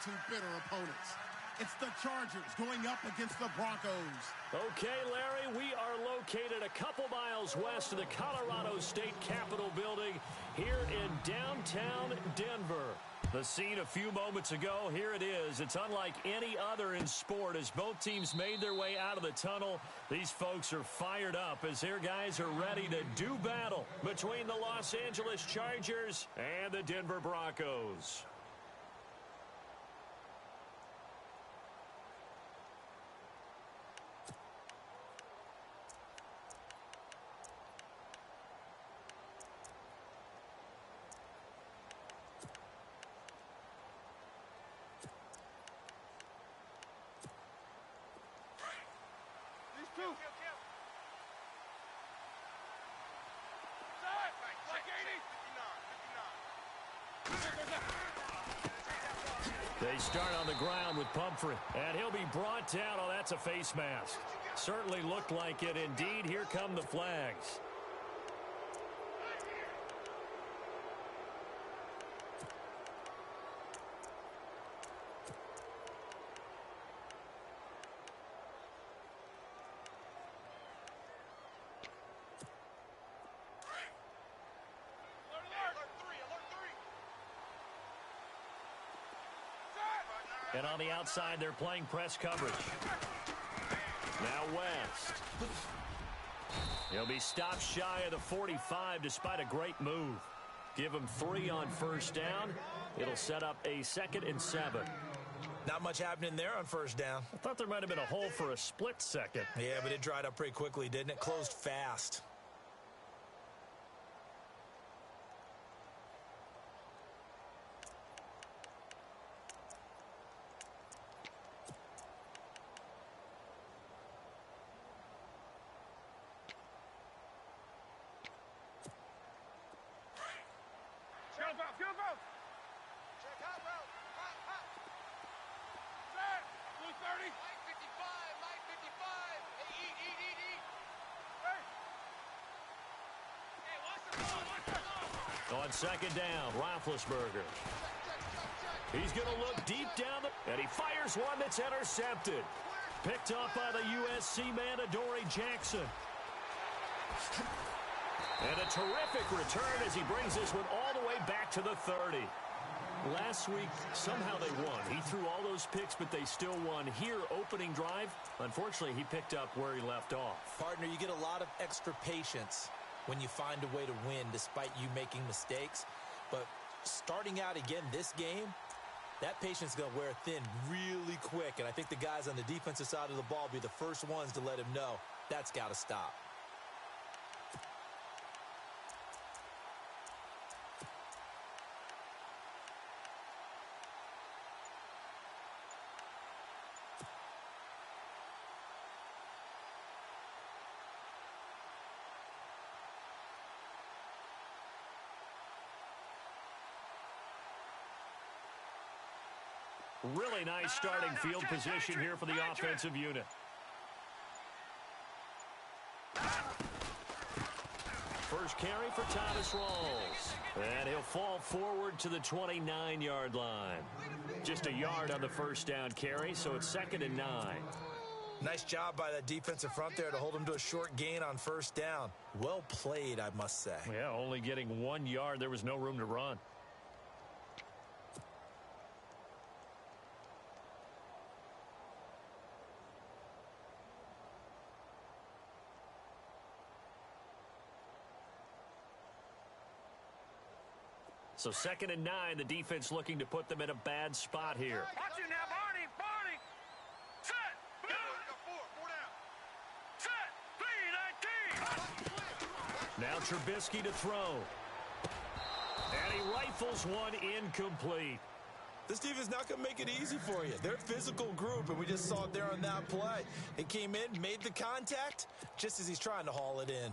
two bitter opponents. It's the Chargers going up against the Broncos. Okay, Larry, we are located a couple miles west of the Colorado State Capitol building here in downtown Denver. The scene a few moments ago, here it is. It's unlike any other in sport as both teams made their way out of the tunnel. These folks are fired up as their guys are ready to do battle between the Los Angeles Chargers and the Denver Broncos. They start on the ground with Pumphrey, and he'll be brought down. Oh, that's a face mask. Certainly looked like it. Indeed, here come the flags. And on the outside, they're playing press coverage. Now West. He'll be stopped shy of the 45 despite a great move. Give him 3 on first down. It'll set up a 2nd and 7. Not much happening there on first down. I thought there might have been a hole for a split second. Yeah, but it dried up pretty quickly, didn't it? Closed fast. On second down, Roethlisberger. He's going to look deep down, and he fires one that's intercepted. Picked up by the USC man, Adoree Jackson. And a terrific return as he brings this one all the way back to the 30. Last week, somehow they won. He threw all those picks, but they still won. Here, opening drive, unfortunately, he picked up where he left off. Partner, you get a lot of extra patience when you find a way to win despite you making mistakes. But starting out again this game, that patience is going to wear thin really quick. And I think the guys on the defensive side of the ball will be the first ones to let him know that's got to stop. Really nice starting field position here for the offensive unit. First carry for Thomas Rawls. And he'll fall forward to the 29-yard line. Just a yard on the first down carry, so it's 2nd and 9. Nice job by that defensive front there to hold him to a short gain on first down. Well played, I must say. Yeah, only getting 1 yard. There was no room to run. So 2nd and 9, the defense looking to put them in a bad spot here. Watch you now, Barney. Barney. Set. Go. Four down. Set. P19. Now Trubisky to throw. And he rifles one incomplete. This defense is not going to make it easy for you. They're a physical group, and we just saw it there on that play. It came in, made the contact, just as he's trying to haul it in.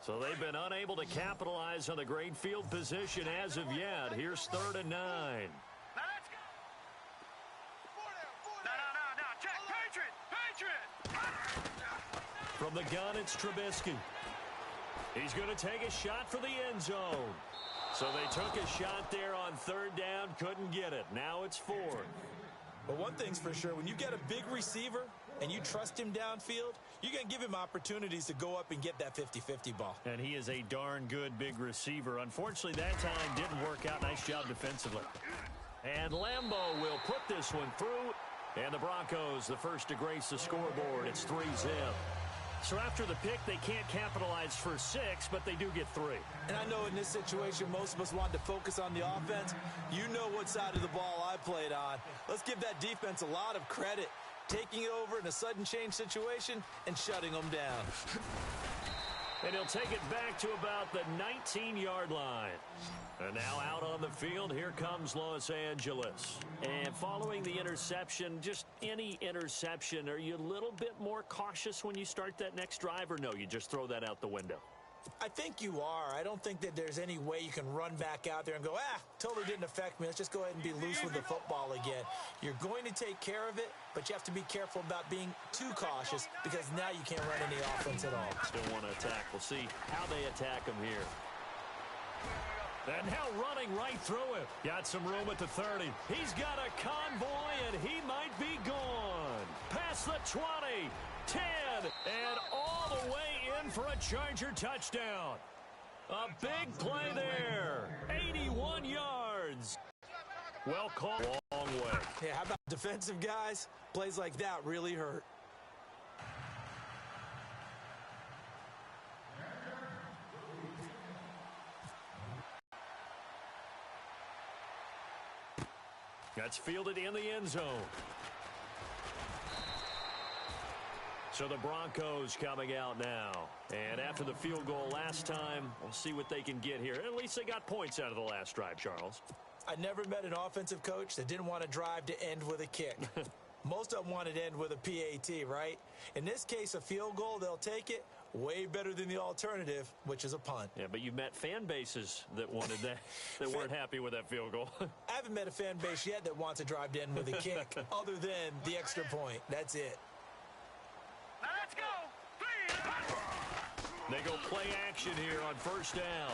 So they've been unable to capitalize on the great field position as of yet. Here's 3rd and 9. Now let's go. No. Check. Patriot. From the gun, it's Trubisky. He's going to take a shot for the end zone. So they took a shot there on 3rd down, couldn't get it. Now it's 4th. But one thing's for sure, when you get a big receiver and you trust him downfield, you're going to give him opportunities to go up and get that 50-50 ball. And he is a darn good big receiver. Unfortunately, that time didn't work out. Nice job defensively. And Lambeau will put this one through. And the Broncos, the first to grace the scoreboard. It's 3-zip. So after the pick, they can't capitalize for 6, but they do get 3. And I know in this situation, most of us wanted to focus on the offense. You know what side of the ball I played on. Let's give that defense a lot of credit, taking over in a sudden change situation and shutting them down. And he'll take it back to about the 19-yard line. And now out on the field, here comes Los Angeles. And following the interception, just any interception, are you a little bit more cautious when you start that next drive, or no, you just throw that out the window? I think you are. I don't think that there's any way you can run back out there and go, totally didn't affect me. Let's just go ahead and be loose with the football again. You're going to take care of it, but you have to be careful about being too cautious because now you can't run any offense at all. Still want to attack. We'll see how they attack him here. And now running right through it. Got some room at the 30. He's got a convoy, and he might be gone. Past the 20, 10, and all the way in for a Charger touchdown. A big play there. 81 yards. Well called. Long way. Yeah, how about defensive guys? Plays like that really hurt. That's fielded in the end zone. So the Broncos coming out now. And after the field goal last time, we'll see what they can get here. At least they got points out of the last drive, Charles. I never met an offensive coach that didn't want to drive to end with a kick. Most of them wanted to end with a PAT, right? In this case, a field goal, they'll take it. Way better than the alternative, which is a punt. Yeah, but you've met fan bases that wanted that, that weren't happy with that field goal. I haven't met a fan base yet that wants to drive to end with a kick, other than the extra point. That's it. Now let's go. They go play action here on 1st down.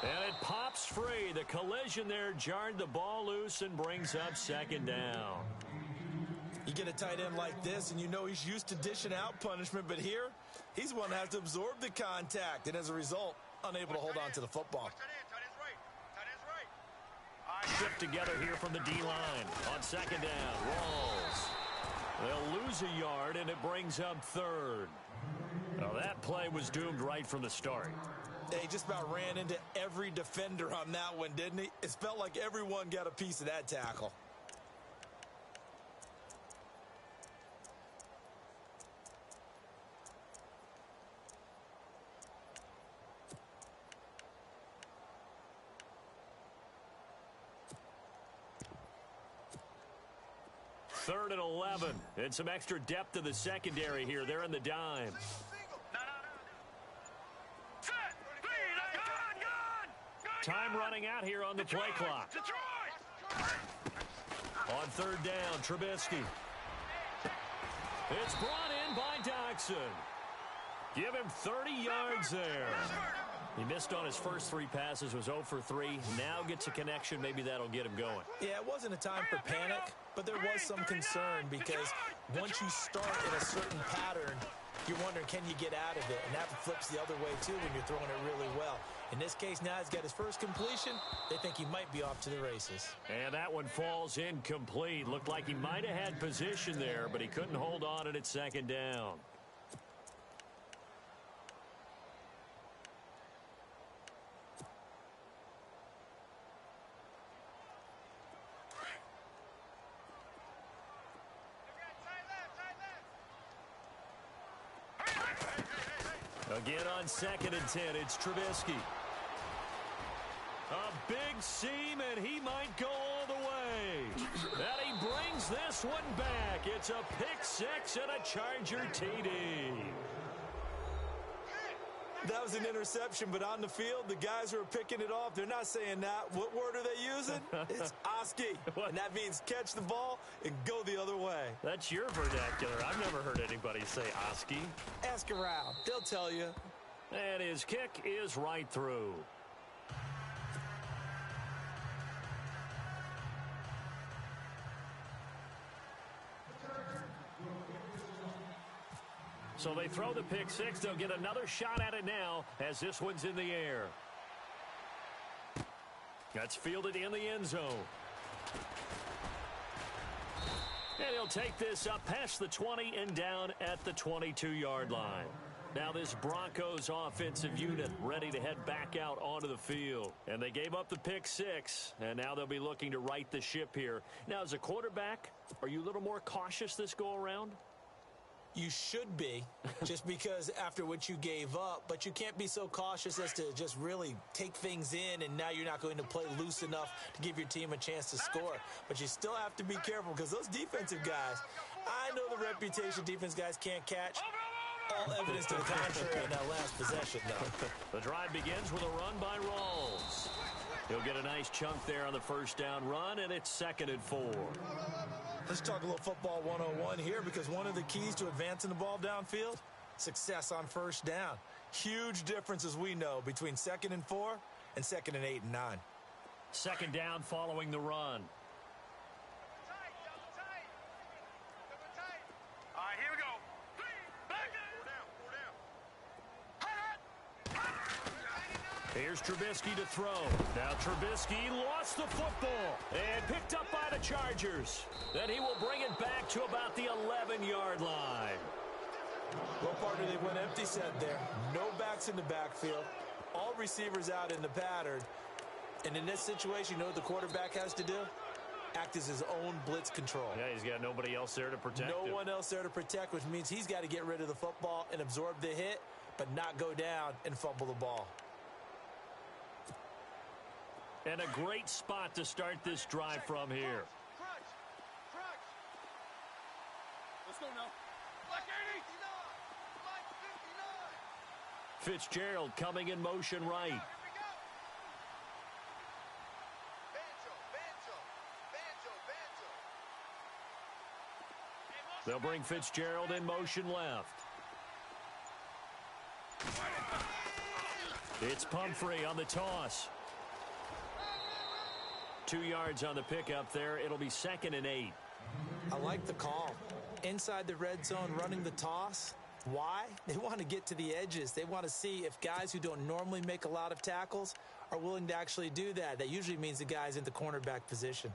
And it pops free. The collision there jarred the ball loose and brings up 2nd down. You get a tight end like this, and you know he's used to dishing out punishment, but here, he's one that has to absorb the contact, and as a result, unable to hold on to the football. Shift together here from the D-line on 2nd down. Rolls. They'll lose a yard, and it brings up 3rd. Now, that play was doomed right from the start. He just about ran into every defender on that one, didn't he? It felt like everyone got a piece of that tackle. Third and 11, and some extra depth to the secondary here. They're in the dime. Time running out here on the play clock. On 3rd down, Trubisky. It's brought in by Doxson. Give him 30 yards there. He missed on his first 3 passes, was 0 for 3. Now gets a connection. Maybe that'll get him going. Yeah, it wasn't a time for panic, but there was some concern because once you start in a certain pattern, you're wondering, can you get out of it? And that flips the other way, too, when you're throwing it really well. In this case, now he's got his first completion. They think he might be off to the races. And that one falls incomplete. Looked like he might have had position there, but he couldn't hold on it at 2nd down. Again on 2nd and 10, it's Trubisky. A big seam, and he might go all the way. And he brings this one back. It's a pick 6 and a Charger TD. That was an interception, but on the field, the guys who are picking it off, they're not saying that. What word are they using? It's Oski, and that means catch the ball and go the other way. That's your vernacular. I've never heard anybody say Oski. Ask around. They'll tell you. And his kick is right through. So they throw the pick six. They'll get another shot at it now as this one's in the air. That's fielded in the end zone. And he'll take this up past the 20 and down at the 22-yard line. Now this Broncos offensive unit ready to head back out onto the field. And they gave up the pick six, and now they'll be looking to right the ship here. Now, as a quarterback, are you a little more cautious this go-around? You should be, just because after what you gave up, but you can't be so cautious as to just really take things in, and now you're not going to play loose enough to give your team a chance to score. But you still have to be careful because those defensive guys, I know the reputation defense guys can't catch. All evidence to the contrary in that last possession, though. The drive begins with a run by Rawls. He'll get a nice chunk there on the first down run, and it's 2nd and 4. Let's talk a little football 101 here, because one of the keys to advancing the ball downfield, success on first down. Huge difference, as we know, between 2nd and 4 and 2nd and 8 and 9. 2nd down following the run. All right, here we go. Back it. Here's Trubisky to throw. Now Trubisky lost the football and picked up by the Chargers. Then he will bring it back to about the 11-yard line. What part of they went empty set there? No backs in the backfield. All receivers out in the pattern. And in this situation, you know what the quarterback has to do? Act as his own blitz control. Yeah, he's got nobody else there to protect him. No one else there to protect, which means he's got to get rid of the football and absorb the hit, but not go down and fumble the ball. And a great spot to start this drive from here. Crunch. Let's go now. Black 80. Fitzgerald coming in motion right. Here we go. Banjo. They'll bring Fitzgerald in motion left. It's Pumphrey on the toss. 2 yards on the pickup there. It'll be 2nd and 8. I like the call. Inside the red zone, running the toss. Why? They want to get to the edges. They want to see if guys who don't normally make a lot of tackles are willing to actually do that. That usually means the guy's in the cornerback position.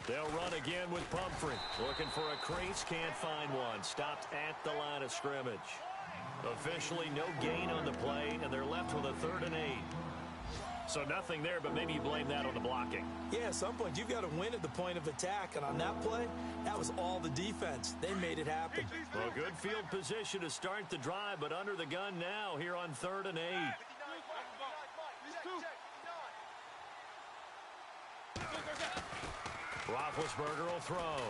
They'll run again with Pumphrey. Looking for a crease, can't find one. Stopped at the line of scrimmage. Officially no gain on the play, and they're left with a 3rd and 8. So nothing there, but maybe you blame that on the blocking. Yeah, at some point you've got to win at the point of attack, and on that play, that was all the defense. They made it happen. Well, good field position to start the drive, but under the gun now here on 3rd and 8. Roethlisberger will throw.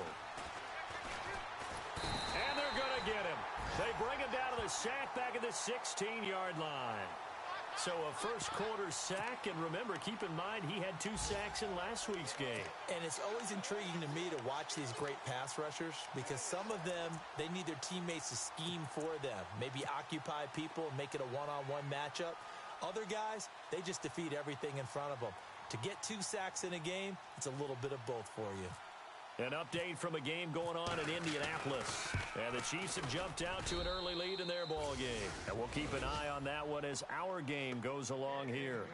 And they're going to get him. They bring him down to the sack back at the 16-yard line. So a first-quarter sack, and remember, keep in mind, he had 2 sacks in last week's game. And it's always intriguing to me to watch these great pass rushers, because some of them, they need their teammates to scheme for them. Maybe occupy people and make it a one-on-one matchup. Other guys, they just defeat everything in front of them. To get 2 sacks in a game, it's a little bit of both for you. An update from a game going on in Indianapolis. And the Chiefs have jumped out to an early lead in their ball game. And we'll keep an eye on that one as our game goes along here.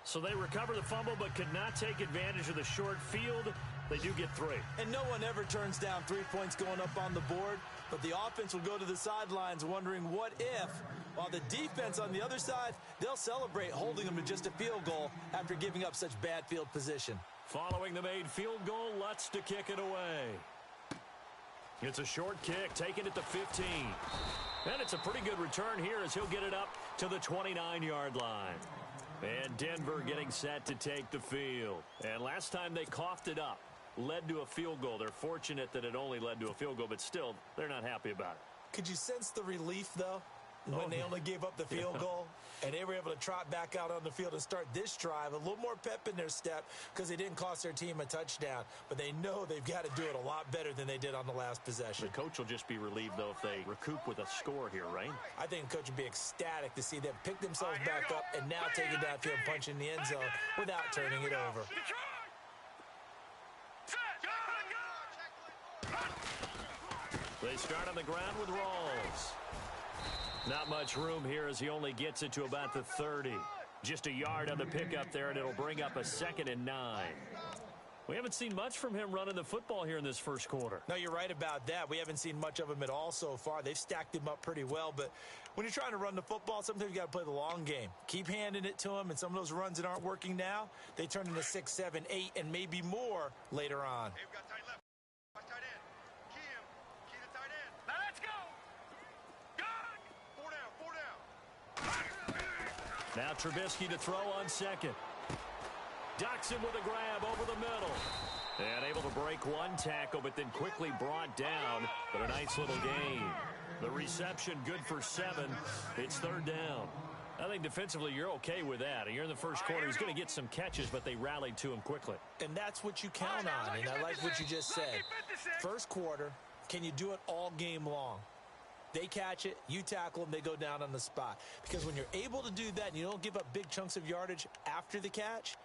So they recover the fumble but could not take advantage of the short field. They do get 3. And no one ever turns down 3 points going up on the board. But the offense will go to the sidelines wondering what if, while the defense on the other side, they'll celebrate holding them to just a field goal after giving up such bad field position. Following the made field goal, Lutz to kick it away. It's a short kick, taken at the 15. And it's a pretty good return here as he'll get it up to the 29-yard line. And Denver getting set to take the field. And last time they coughed it up, led to a field goal. They're fortunate that it only led to a field goal, but still, they're not happy about it. Could you sense the relief, though, when they only gave up the field goal? And they were able to trot back out on the field and start this drive. A little more pep in their step because they didn't cost their team a touchdown. But they know they've got to do it a lot better than they did on the last possession. The coach will just be relieved, though, if they recoup with a score here, right? I think the coach would be ecstatic to see them pick themselves back up and now take it downfield and punch in the end zone without turning it over. They start on the ground with Rawls. Not much room here as he only gets it to about the 30. Just a yard on the pickup there, and it'll bring up a 2nd and 9. We haven't seen much from him running the football here in this first quarter. No, you're right about that. We haven't seen much of him at all so far. They've stacked him up pretty well, but when you're trying to run the football, sometimes you got to play the long game. Keep handing it to him, and some of those runs that aren't working now, they turn into 6, 7, 8, and maybe more later on. Hey, we got tight left. Watch tight end. Key him. Key the tight end. Now let's go. Good. 4 down. 4 down. Now Trubisky to throw on second. Ducks him with a grab over the middle. And able to break one tackle, but then quickly brought down. But a nice little gain. The reception good for 7. It's 3rd down. I think defensively you're okay with that. You're in the first quarter. He's going to get some catches, but they rallied to him quickly. And that's what you count on, and I like what you just said. First quarter, can you do it all game long? They catch it, you tackle them, they go down on the spot. Because when you're able to do that and you don't give up big chunks of yardage after the catch,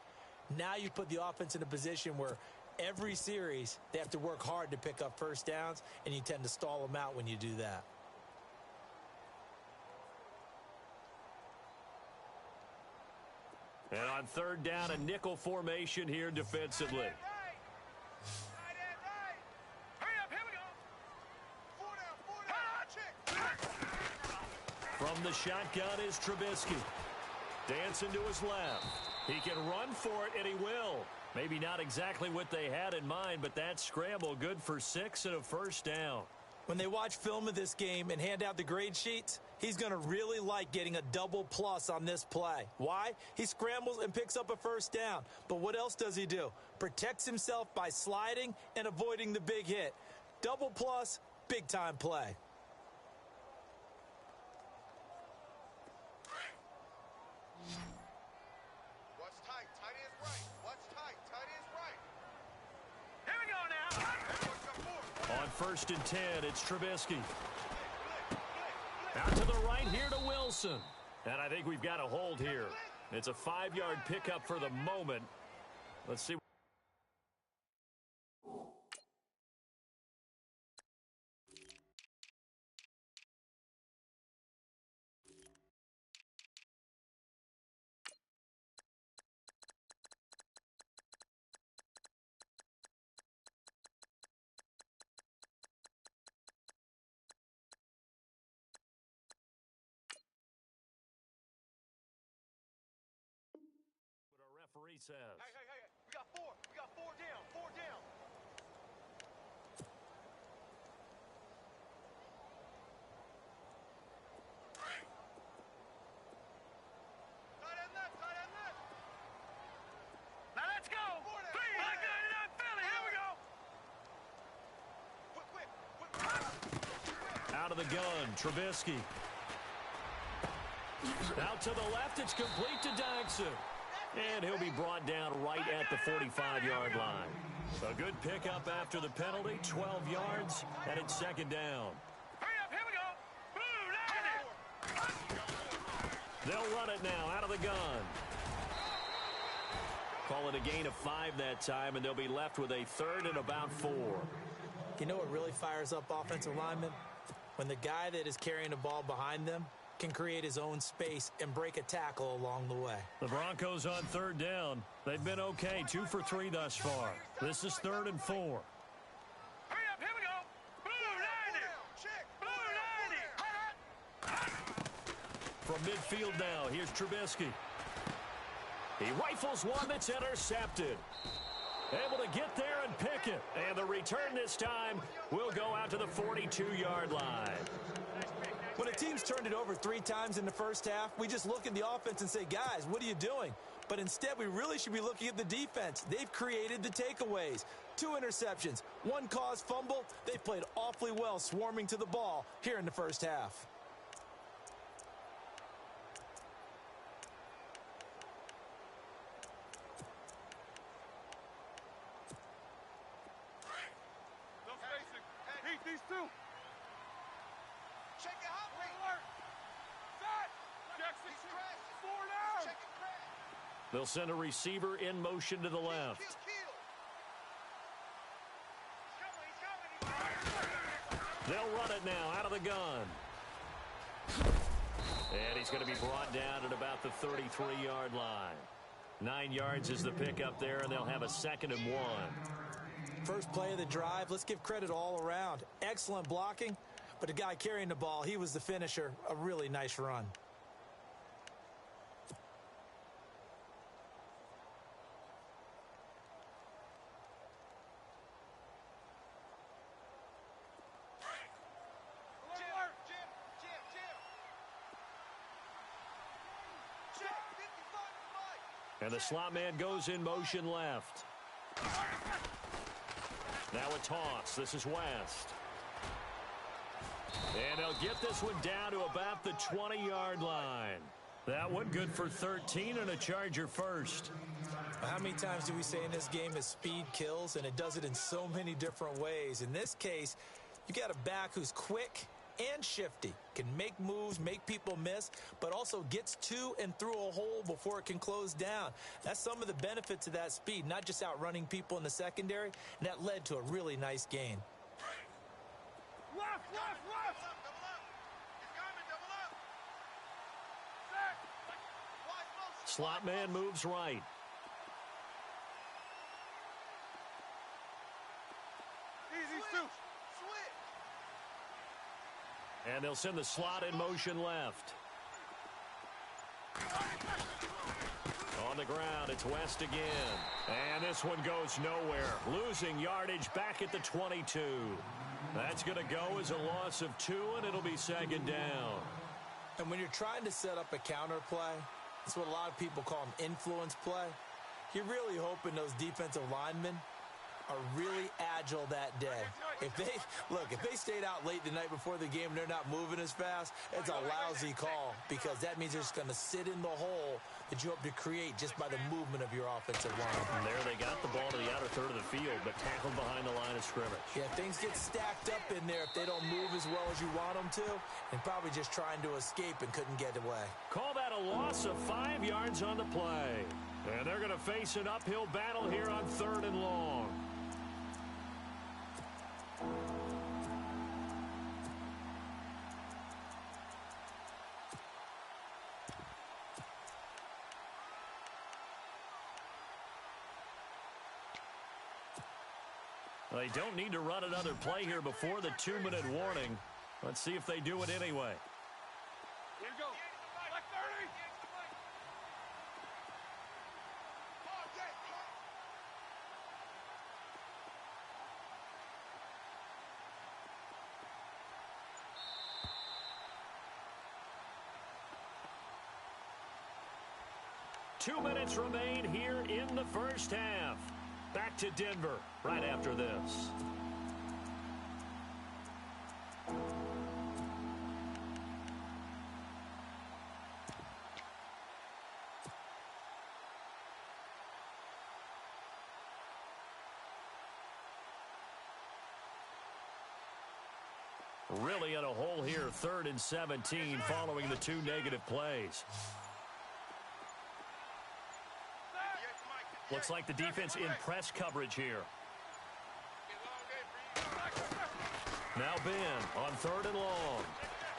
now you put the offense in a position where every series they have to work hard to pick up first downs, and you tend to stall them out when you do that. And on 3rd down, a nickel formation here defensively. From the shotgun is Trubisky. Dancing to his left. He can run for it, and he will. Maybe not exactly what they had in mind, but that scramble good for 6 and a first down. When they watch film of this game and hand out the grade sheets, he's going to really like getting a double plus on this play. Why? He scrambles and picks up a first down. But what else does he do? Protects himself by sliding and avoiding the big hit. Double plus, big time play. Watch tight. Tight end's right. Watch tight. Tight end's right. Here we go now. On 1st and 10, it's Trubisky. Out to the right here to Wilson. And I think we've got a hold here. It's a 5-yard pickup for the moment. Let's see. Referee says. Hey. We got 4. We got 4 down. 4 down. Tight end left. Tight end left. Now let's go. Please. I got it out, Philly. Here we go. Quick. Out of the gun, Trubisky. Out to the left, it's complete to Dodson. And he'll be brought down right at the 45-yard line. A good pickup after the penalty, 12 yards, and it's 2nd down. Hurry up, here we go. Boom, there it is. They'll run it now out of the gun. Call it a gain of 5 that time, and they'll be left with a 3rd and about 4. You know what really fires up offensive linemen? When the guy that is carrying the ball behind them can create his own space and break a tackle along the way. The Broncos on 3rd down. They've been okay, 2 for 3 thus far. This is 3rd and 4. Hurry up, here we go. Boom, there it is. from midfield now. Here's Trubisky. He rifles one that's intercepted. Able to get there and pick it. And the return this time will go out to the 42-yard line. When a team's turned it over 3 times in the first half, we just look at the offense and say, guys, what are you doing? But instead, we really should be looking at the defense. They've created the takeaways. 2 interceptions, 1 caused fumble. They've played awfully well swarming to the ball here in the first half. These two. Check it out. Set. Jackson. 4 down. They'll send a receiver in motion to the left. They'll run it now out of the gun. And he's going to be brought down at about the 33-yard line. 9 yards is the pickup there, and they'll have a 2nd and 1. First play of the drive, let's give credit all around. Excellent blocking, but the guy carrying the ball, he was the finisher. A really nice run. And the slot man goes in motion left. Now a toss. This is West. And they'll get this one down to about the 20-yard line. That one good for 13 and a Charger first. How many times do we say in this game that speed kills, and it does it in so many different ways? In this case, you got a back who's quick and shifty, can make moves, make people miss, but also gets to and through a hole before it can close down. That's some of the benefits of that speed, not just outrunning people in the secondary, and that led to a really nice gain. Left. Double up. He's coming, double up. Set. Slot man moves right. Easy two. And they'll send the slot in motion left. On the ground, it's West again. And this one goes nowhere. Losing yardage back at the 22. That's going to go as a loss of 2, and it'll be 2nd down. And when you're trying to set up a counter play, that's what a lot of people call an influence play. You're really hoping those defensive linemen are really agile that day. If they stayed out late the night before the game and they're not moving as fast, it's a lousy call, because that means they're just going to sit in the hole that you hope to create just by the movement of your offensive line. And there they got the ball to the outer third of the field, but tackled behind the line of scrimmage. Yeah, things get stacked up in there if they don't move as well as you want them to, and probably just trying to escape and couldn't get away. Call that a loss of 5 yards on the play. And they're going to face an uphill battle here on 3rd and long. They don't need to run another play here before the 2-minute warning. Let's see if they do it anyway. Here we go. Like 30. Two minutes remain here in the first half. Back to Denver right after this. Really in a hole here, 3rd and 17 following the 2 negative plays. Looks like the defense in press coverage here. Now Ben on 3rd and long.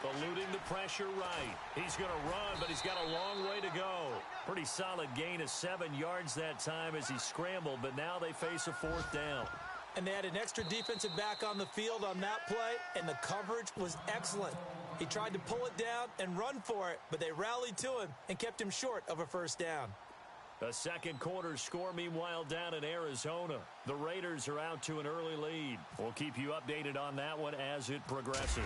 Eluding the pressure right. He's going to run, but he's got a long way to go. Pretty solid gain of 7 yards that time as he scrambled, but now they face a 4th down. And they had an extra defensive back on the field on that play, and the coverage was excellent. He tried to pull it down and run for it, but they rallied to him and kept him short of a first down. The second quarter score, meanwhile, down in Arizona. The Raiders are out to an early lead. We'll keep you updated on that one as it progresses.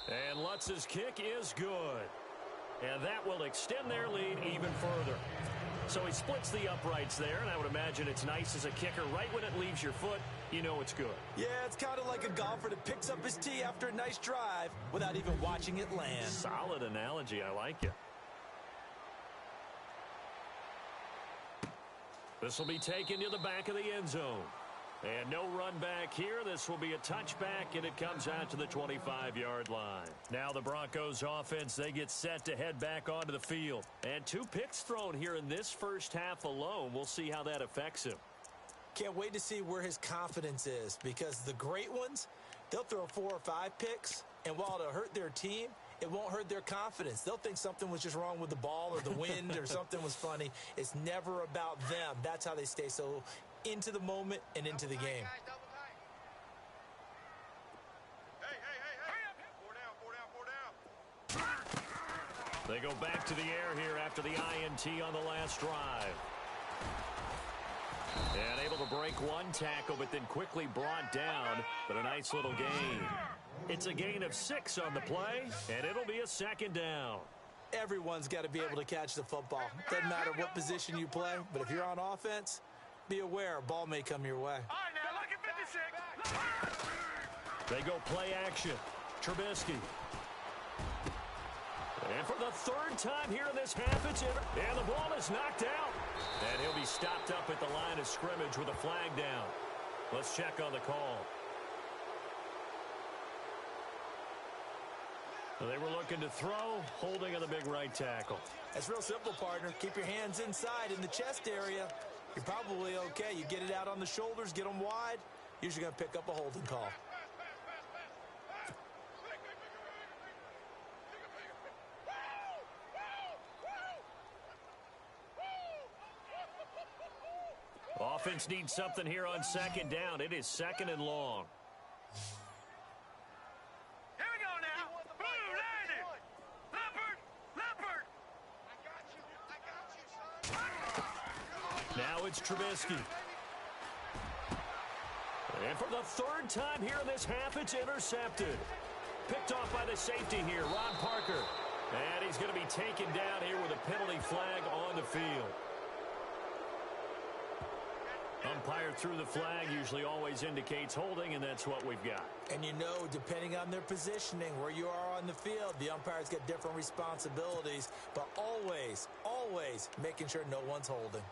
And Lutz's kick is good. And that will extend their lead even further. So he splits the uprights there, and I would imagine it's nice as a kicker. Right when it leaves your foot, you know it's good. Yeah, it's kind of like a golfer that picks up his tee after a nice drive without even watching it land. Solid analogy. I like it. This will be taken to the back of the end zone. And no run back here. This will be a touchback, and it comes out to the 25-yard line. Now the Broncos offense, they get set to head back onto the field. And 2 picks thrown here in this first half alone. We'll see how that affects him. Can't wait to see where his confidence is, because the great ones, they'll throw 4 or 5 picks, and while it'll hurt their team, it won't hurt their confidence. They'll think something was just wrong with the ball or the wind or something was funny. It's never about them. That's how they stay so into the moment and into the game. They go back to the air here after the INT on the last drive. And able to break 1 tackle, but then quickly brought down. But a nice little gain. It's a gain of 6 on the play, and it'll be a second down. Everyone's got to be able to catch the football. Doesn't matter what position you play, but if you're on offense, be aware a ball may come your way. All right, now look at 56. They go play action. Trubisky. And for the 3rd time here in this half, it's in. And the ball is knocked out. And he'll be stopped up at the line of scrimmage with a flag down. Let's check on the call. So they were looking to throw, holding on the big right tackle. That's real simple, partner. Keep your hands inside in the chest area. You're probably okay. You get it out on the shoulders, get them wide. Usually going to pick up a holding call. Offense needs something here on second down. It is 2nd and long. Here we go now. Blue, landed. Leopard. I got you, son. Now it's Trubisky. And for the 3rd time here in this half, it's intercepted. Picked off by the safety here, Ron Parker. And he's going to be taken down here with a penalty flag on the field. Umpire threw the flag, usually always indicates holding, and that's what we've got. And you know, depending on their positioning, where you are on the field, the umpires get different responsibilities, but always, always making sure no one's holding.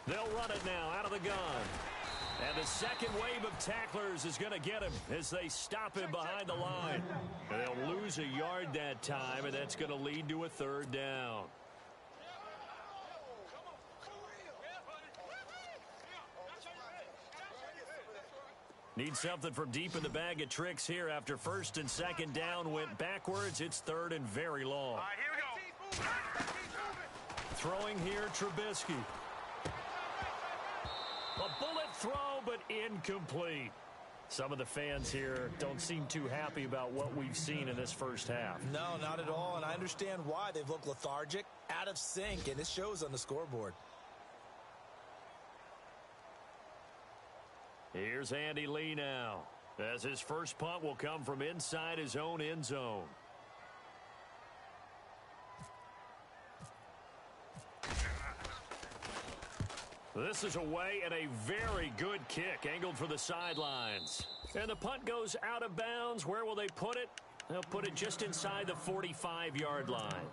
They'll run it now out of the gun. And the second wave of tacklers is going to get him as they stop him behind the line. And they'll lose a yard that time, and that's going to lead to a 3rd down. Need something from deep in the bag of tricks here after 1st and 2nd down went backwards. It's 3rd and very long. All right, here we go. Throwing here, Trubisky. A bullet throw, but incomplete. Some of the fans here don't seem too happy about what we've seen in this first half. No, not at all, and I understand why. They've looked lethargic, out of sync, and it shows on the scoreboard. Here's Andy Lee now, as his first punt will come from inside his own end zone. This is away and a very good kick angled for the sidelines. And the punt goes out of bounds. Where will they put it? They'll put it just inside the 45-yard line.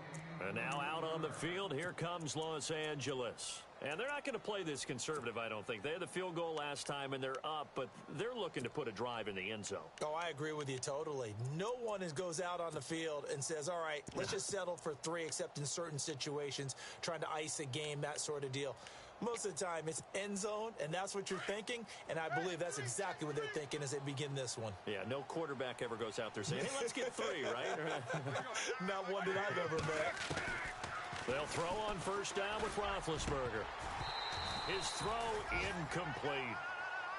And now out on the field, here comes Los Angeles. And they're not going to play this conservative, I don't think. They had the field goal last time, and they're up, but they're looking to put a drive in the end zone. Oh, I agree with you totally. No one goes out on the field and says, all right, let's just settle for 3, except in certain situations, trying to ice a game, that sort of deal. Most of the time, it's end zone, and that's what you're thinking, and I believe that's exactly what they're thinking as they begin this one. Yeah, no quarterback ever goes out there saying, hey, let's get 3, right? Not one that I've ever met. They'll throw on first down with Roethlisberger. His throw incomplete.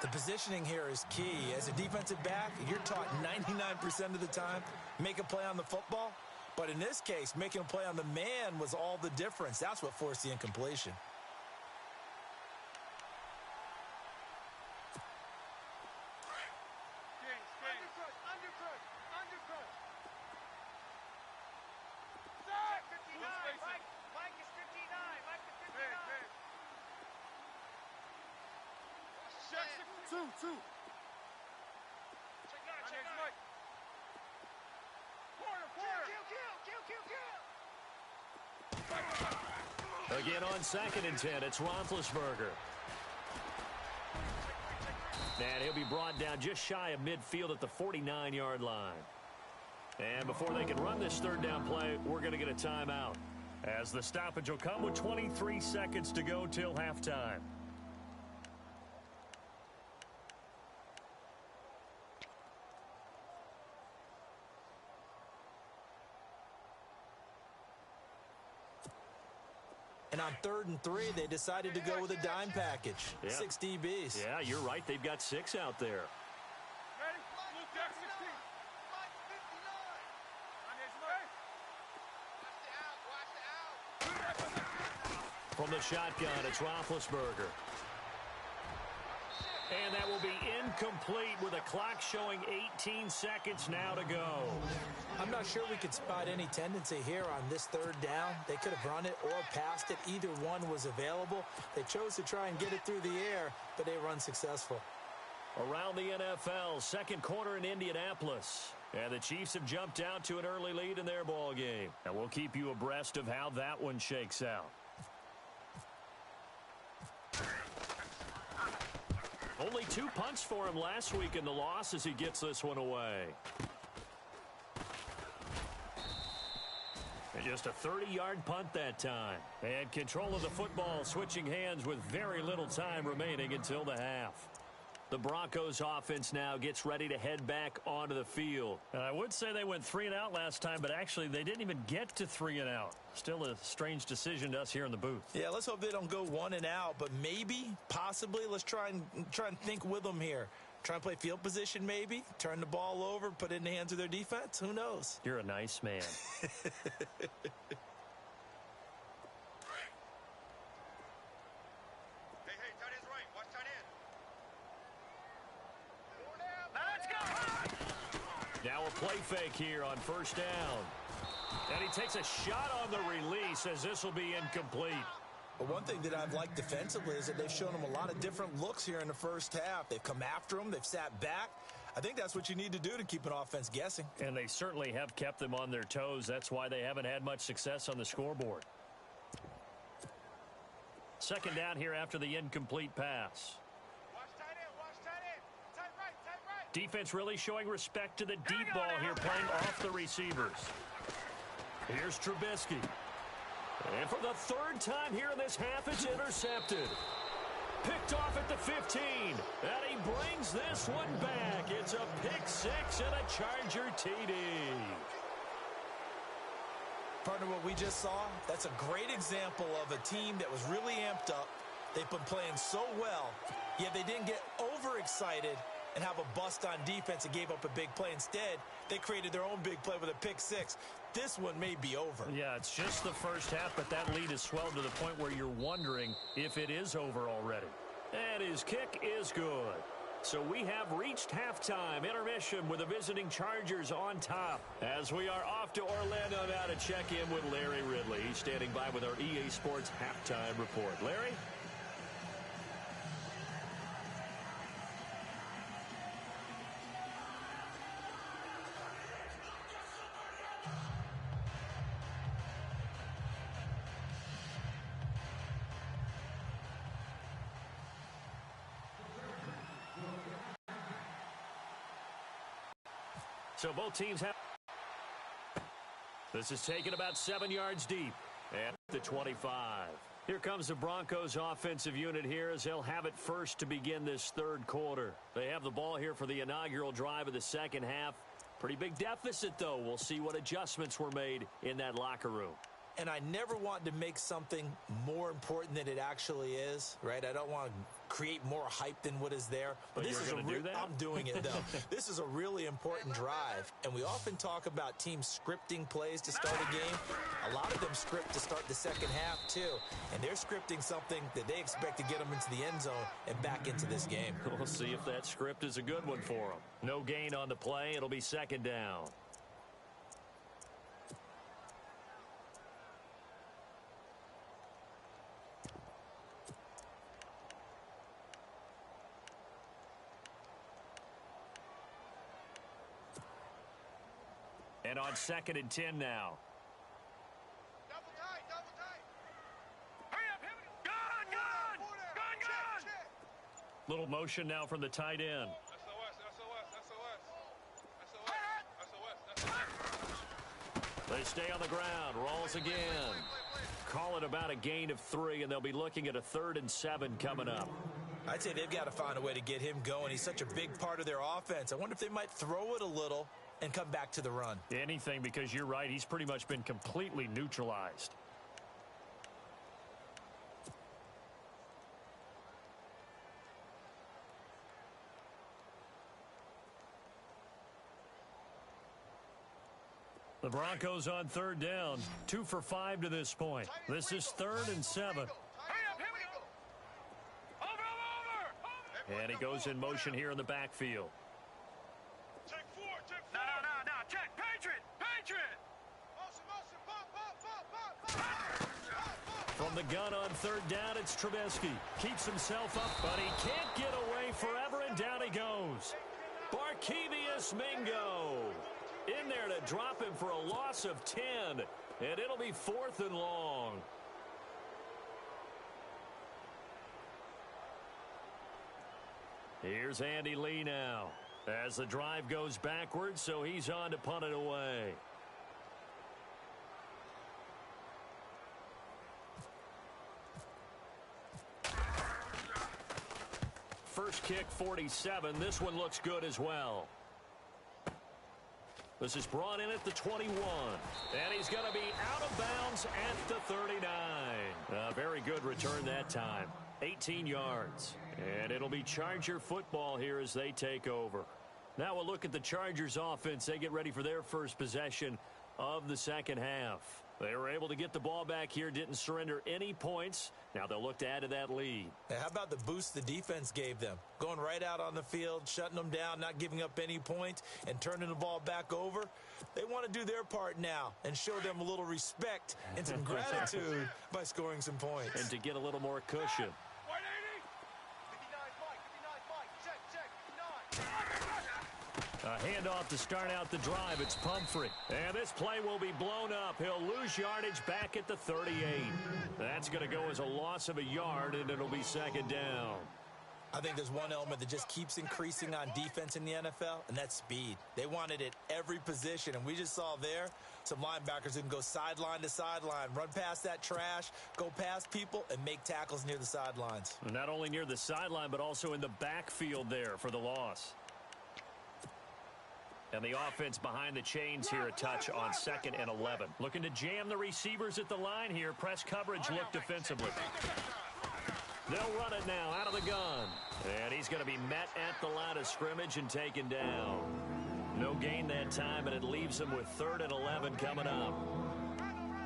The positioning here is key. As a defensive back, you're taught 99% of the time, make a play on the football. But in this case, making a play on the man was all the difference. That's what forced the incompletion. Again on 2nd and 10, it's Roethlisberger. And he'll be brought down just shy of midfield at the 49-yard line. And before they can run this third down play, we're going to get a timeout, as the stoppage will come with 23 seconds to go till halftime. And on 3rd and 3, they decided to go with a dime package. Yeah. 6 DBs. Yeah, you're right. They've got 6 out there. From the shotgun, it's Roethlisberger. And that will be incomplete with a clock showing 18 seconds now to go. I'm not sure we could spot any tendency here on this 3rd down. They could have run it or passed it. Either one was available. They chose to try and get it through the air, but they were unsuccessful. Around the NFL, second quarter in Indianapolis. And the Chiefs have jumped out to an early lead in their ball game. And we'll keep you abreast of how that one shakes out. Only 2 punts for him last week in the loss as he gets this one away. And just a 30-yard punt that time. And control of the football switching hands with very little time remaining until the half. The Broncos offense now gets ready to head back onto the field. And I would say they went 3 and out last time, but actually they didn't even get to 3 and out. Still a strange decision to us here in the booth. Yeah, let's hope they don't go 1 and out, but maybe, possibly, let's try and think with them here. Try and play field position maybe, turn the ball over, put it in the hands of their defense. Who knows? You're a nice man. Now a play fake here on first down. And he takes a shot on the release as this will be incomplete. But one thing that I've liked defensively is that they've shown them a lot of different looks here in the first half. They've come after them. They've sat back. I think that's what you need to do to keep an offense guessing. And they certainly have kept them on their toes. That's why they haven't had much success on the scoreboard. Second down here after the incomplete pass. Defense really showing respect to the deep ball here, playing off the receivers. Here's Trubisky. And for the 3rd time here in this half, it's intercepted. Picked off at the 15. And he brings this one back. It's a pick 6 and a Charger TD. Partner, what we just saw, that's a great example of a team that was really amped up. They've been playing so well, yet they didn't get overexcited and have a bust on defense and gave up a big play. Instead, they created their own big play with a pick 6. This one may be over. Yeah, it's just the first half, but that lead has swelled to the point where you're wondering if it is over already. And his kick is good. So we have reached halftime intermission with the visiting Chargers on top. As we are off to Orlando now to check in with Larry Ridley. He's standing by with our EA Sports halftime report. Larry? So both teams have. This is taken about 7 yards deep at the 25. Here comes the Broncos offensive unit here as they'll have it first to begin this third quarter. They have the ball here for the inaugural drive of the second half. Pretty big deficit, though. We'll see what adjustments were made in that locker room. And I never want to make something more important than it actually is, right? I don't want to create more hype than what is there. But this is I'm doing it, though. This is a really important drive. And we often talk about teams scripting plays to start a game. A lot of them script to start the second half, too. And they're scripting something that they expect to get them into the end zone and back into this game. We'll see if that script is a good one for them. No gain on the play. It'll be second down. And on 2nd and 10 now. Double tight, double tight. Hurry up, hit me. Gun. Little motion now from the tight end. They stay on the ground. Rolls again. Call it about a gain of 3, and they'll be looking at a 3rd and 7 coming up. I'd say they've got to find a way to get him going. He's such a big part of their offense. I wonder if they might throw it a little and come back to the run. Anything, because you're right. He's pretty much been completely neutralized. The Broncos on 3rd down. 2 for 5 to this point. This is 3rd and 7. Hurry up, here we go. Over. And he goes in motion here in the backfield. Check 4, check 4. No. Check. Patriot. Motion. From the gun on 3rd down, it's Trubisky. Keeps himself up, but he can't get away forever, and down he goes. Barkevious Mingo in there to drop him for a loss of 10, and it'll be 4th and long. Here's Andy Lee now as the drive goes backwards, so he's on to punt it away. First kick, 47. This one looks good as well. This is brought in at the 21. And he's going to be out of bounds at the 39. A very good return that time. 18 yards. And it'll be Charger football here as they take over. Now we'll look at the Chargers offense. They get ready for their first possession of the second half. They were able to get the ball back here, didn't surrender any points. Now they'll look to add to that lead. Now, how about the boost the defense gave them? Going right out on the field, shutting them down, not giving up any points, and turning the ball back over. They want to do their part now and show them a little respect and some gratitude by scoring some points. And to get a little more cushion. 180. 59 Mike. Check. 59. A handoff to start out the drive. It's Pumphrey. And this play will be blown up. He'll lose yardage back at the 38. That's going to go as a loss of a yard, and it'll be second down. I think there's one element that just keeps increasing on defense in the NFL, and that's speed. They want it at every position, and we just saw there some linebackers who can go sideline to sideline, run past that trash, go past people, and make tackles near the sidelines. Not only near the sideline, but also in the backfield there for the loss. And the offense behind the chains here, a touch on 2nd and 11. Looking to jam the receivers at the line here. Press coverage look defensively. They'll run it now out of the gun. And he's going to be met at the line of scrimmage and taken down. No gain that time, and it leaves him with 3rd and 11 coming up.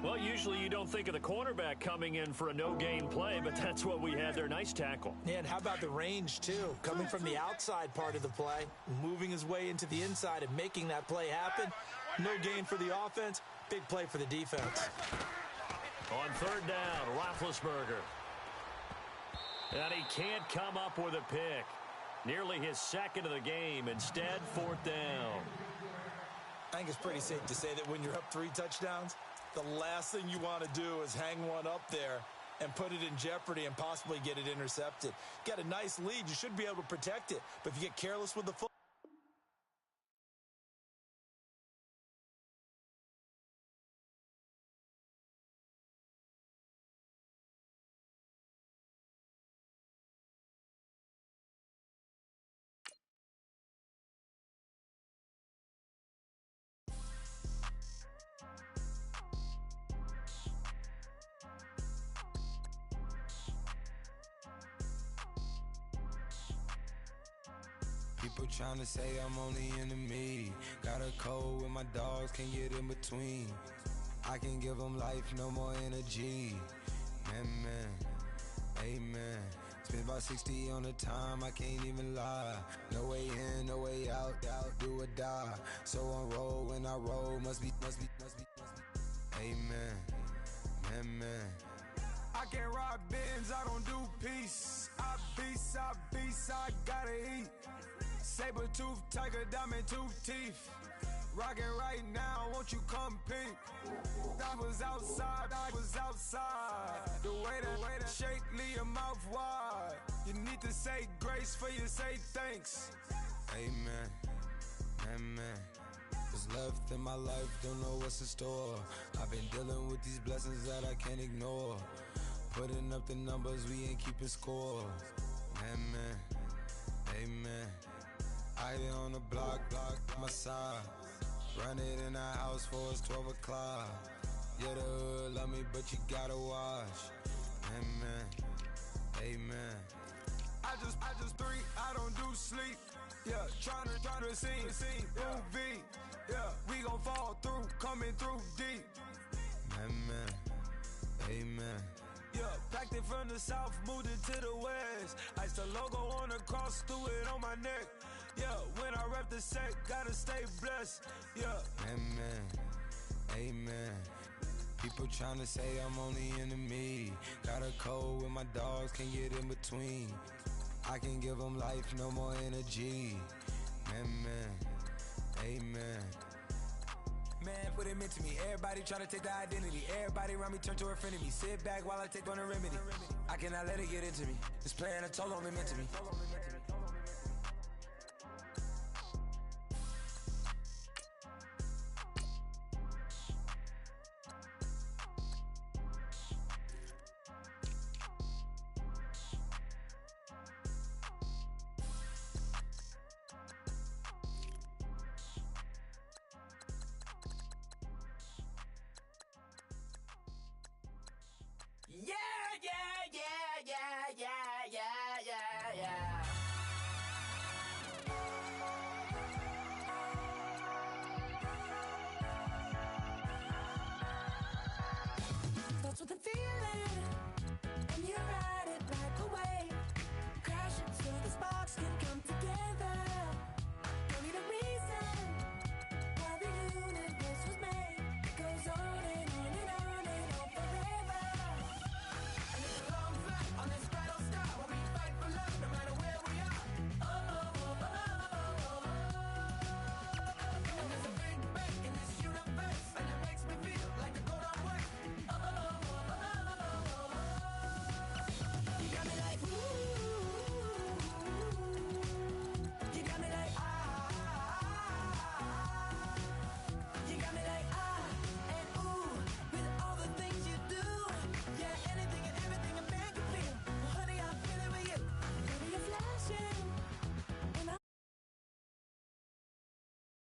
Well, usually you don't think of the cornerback coming in for a no-gain play, but that's what we had there. Nice tackle. Yeah, and how about the range, too? Coming from the outside part of the play, moving his way into the inside and making that play happen. No gain for the offense, big play for the defense. On 3rd down, Roethlisberger. And he can't come up with a pick. Nearly his 2nd of the game. Instead, 4th down. I think it's pretty safe to say that when you're up 3 touchdowns, the last thing you want to do is hang one up there and put it in jeopardy and possibly get it intercepted. Got a nice lead. You should be able to protect it. But if you get careless with the football, People trying to say I'm only enemy. Got a cold with my dogs, can't get in between. I can give them life, no more energy. Amen, amen. Spent about 60 on the time, I can't even lie. No way in, no way out, do or die. So on roll, when I roll, must be. Amen, amen. I can't ride Benz, I don't do peace. I beast, I gotta eat. Saber tooth, tiger, diamond tooth teeth. Rockin' right now, won't you come peep? I was outside. The way that shake, leave your mouth wide. You need to say grace for you say thanks. Amen, amen. What's left in my life, don't know what's in store. I've been dealing with these blessings that I can't ignore. Putting up the numbers, we ain't keeping score. Amen, amen. I be on the block, my side. Run it in the house for it's 12 o'clock. Yeah, the hood love me, but you gotta watch. Amen, amen. I just three, I don't do sleep. Yeah, trying to sing, movie. Yeah, we gon' fall through, coming through deep. Amen, amen. Yeah, packed it from the south, moved it to the west. Iced the logo on the cross, threw it on my neck. Yeah, when I rep the set, gotta stay blessed. Yeah, amen, amen. People trying to say I'm only enemy. Got a cold with my dogs, can't get in between. I can give them life, no more energy. Amen, amen. Man, what it meant to me. Everybody try to take the identity. Everybody around me turn to a friend of me. Sit back while I take on a remedy. I cannot let it get into me. It's playing a toll on me mentally.